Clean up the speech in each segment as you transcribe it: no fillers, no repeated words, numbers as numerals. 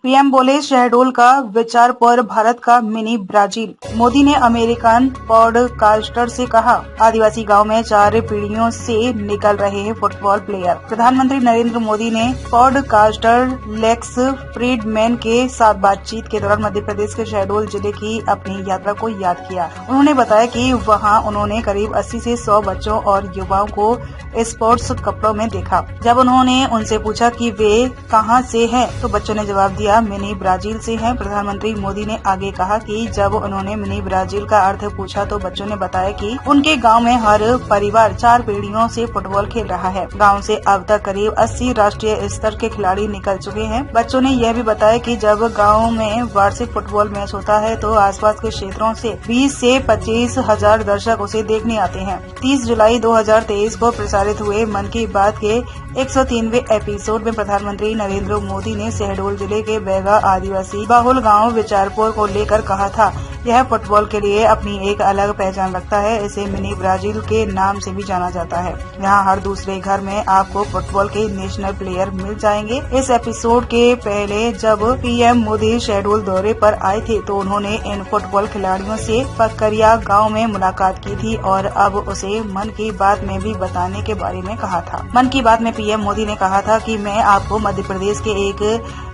PM बोले शहडोल का विचार पर भारत का मिनी ब्राजील। मोदी ने अमेरिकन पॉडकास्टर से कहा, आदिवासी गांव में 4 पीढ़ियों से निकल रहे हैं फुटबॉल प्लेयर। प्रधानमंत्री नरेंद्र मोदी ने पॉडकास्टर लेक्स फ्रीडमैन के साथ बातचीत के दौरान मध्य प्रदेश के शहडोल जिले की अपनी यात्रा को याद किया। उन्होंने बताया कि वहां उन्होंने करीब 80 से 100 बच्चों और युवाओं को स्पोर्ट्स कपड़ों में देखा। जब उन्होंने उनसे पूछा कि वे कहां से हैं, तो बच्चों ने जवाब दिया, मिनी ब्राजील से हैं। प्रधानमंत्री मोदी ने आगे कहा कि जब उन्होंने मिनी ब्राजील का अर्थ पूछा तो बच्चों ने बताया कि उनके गांव में हर परिवार 4 पीढ़ियों से फुटबॉल खेल रहा है। गांव से अब तक करीब 80 राष्ट्रीय स्तर के खिलाड़ी निकल चुके हैं। बच्चों ने यह भी बताया कि जब गांव में वार्षिक फुटबॉल मैच होता है तो आसपास के क्षेत्रों से 20 से 25 हजार दर्शक उसे देखने आते हैं। 30 जुलाई 2023 को प्रसारित हुए मन की बात के 103वें एपिसोड में प्रधानमंत्री नरेंद्र मोदी ने शहडोल जिले के बैगा आदिवासी बाहुल गांव विचारपुर को लेकर कहा था, यह फुटबॉल के लिए अपनी एक अलग पहचान रखता है। इसे मिनी ब्राजील के नाम से भी जाना जाता है। यहाँ हर दूसरे घर में आपको फुटबॉल के नेशनल प्लेयर मिल जाएंगे। इस एपिसोड के पहले जब पीएम मोदी शहडोल दौरे पर आए थे तो उन्होंने इन फुटबॉल खिलाड़ियों से पकरिया गांव में मुलाकात की थी और अब उसे मन की बात में भी बताने के बारे में कहा था। मन की बात में पीएम मोदी ने कहा था कि मैं आपको मध्य प्रदेश के एक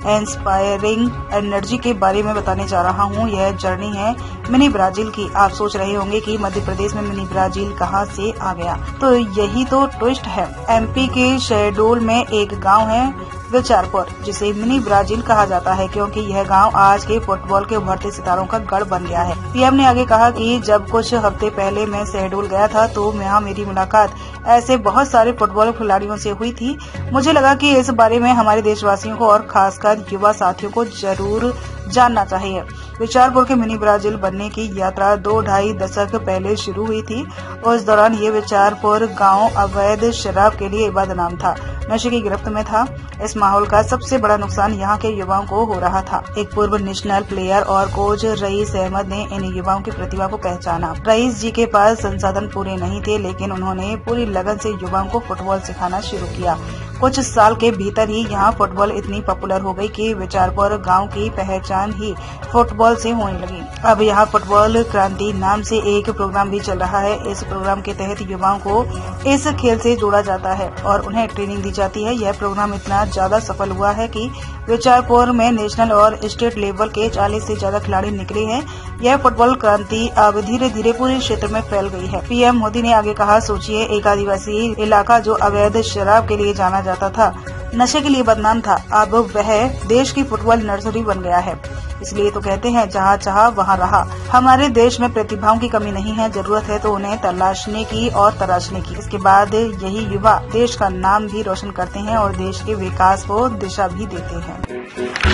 इंस्पायरिंग एनर्जी के बारे में बताने जा रहा हूँ। यह जर्नी है मिनी ब्राजील की। आप सोच रहे होंगे कि मध्य प्रदेश में मिनी ब्राजील कहाँ से आ गया, तो यही तो ट्विस्ट है। एमपी के शहडोल में एक गांव है विचारपुर, जिसे मिनी ब्राजील कहा जाता है क्योंकि यह गांव आज के फुटबॉल के उभरते सितारों का गढ़ बन गया है। पीएम ने आगे कहा कि जब कुछ हफ्ते पहले मैं शहडोल गया था तो यहाँ मेरी मुलाकात ऐसे बहुत सारे फुटबॉल खिलाड़ियों से हुई थी। मुझे लगा कि इस बारे में हमारे देशवासियों को और खासकर युवा साथियों को जरूर जानना चाहिए। विचारपुर के मिनी ब्राजील बनने की यात्रा 2-2.5 दशक पहले शुरू हुई थी। उस दौरान ये विचारपुर गांव अवैध शराब के लिए बदनाम था, नशे की गिरफ्त में था। इस माहौल का सबसे बड़ा नुकसान यहाँ के युवाओं को हो रहा था। एक पूर्व नेशनल प्लेयर और कोच रईस अहमद ने इन युवाओं की प्रतिभा को पहचाना। रईस जी के पास संसाधन पूरे नहीं थे, लेकिन उन्होंने पूरी लगन से युवाओं को फुटबॉल सिखाना शुरू किया। कुछ साल के भीतर ही यहाँ फुटबॉल इतनी पॉपुलर हो गई कि विचारपुर गांव की पहचान ही फुटबॉल से होने लगी। अब यहाँ फुटबॉल क्रांति नाम से एक प्रोग्राम भी चल रहा है। इस प्रोग्राम के तहत युवाओं को इस खेल से जोड़ा जाता है और उन्हें ट्रेनिंग दी जाती है। यह प्रोग्राम इतना ज्यादा सफल हुआ है कि विचारपुर में नेशनल और स्टेट लेवल के 40 से ज्यादा खिलाड़ी निकले हैं। यह फुटबॉल क्रांति अब धीरे धीरे पूरे क्षेत्र में फैल गई है। पीएम मोदी ने आगे कहा, सोचिए एक आदिवासी इलाका जो अवैध शराब के लिए जाना जाता था, नशे के लिए बदनाम था, अब वह देश की फुटबॉल नर्सरी बन गया है। इसलिए तो कहते हैं जहाँ चाहा वहाँ रहा। हमारे देश में प्रतिभाओं की कमी नहीं है, जरूरत है तो उन्हें तलाशने की और तराशने की। इसके बाद यही युवा देश का नाम भी रोशन करते हैं और देश के विकास को दिशा भी देते हैं।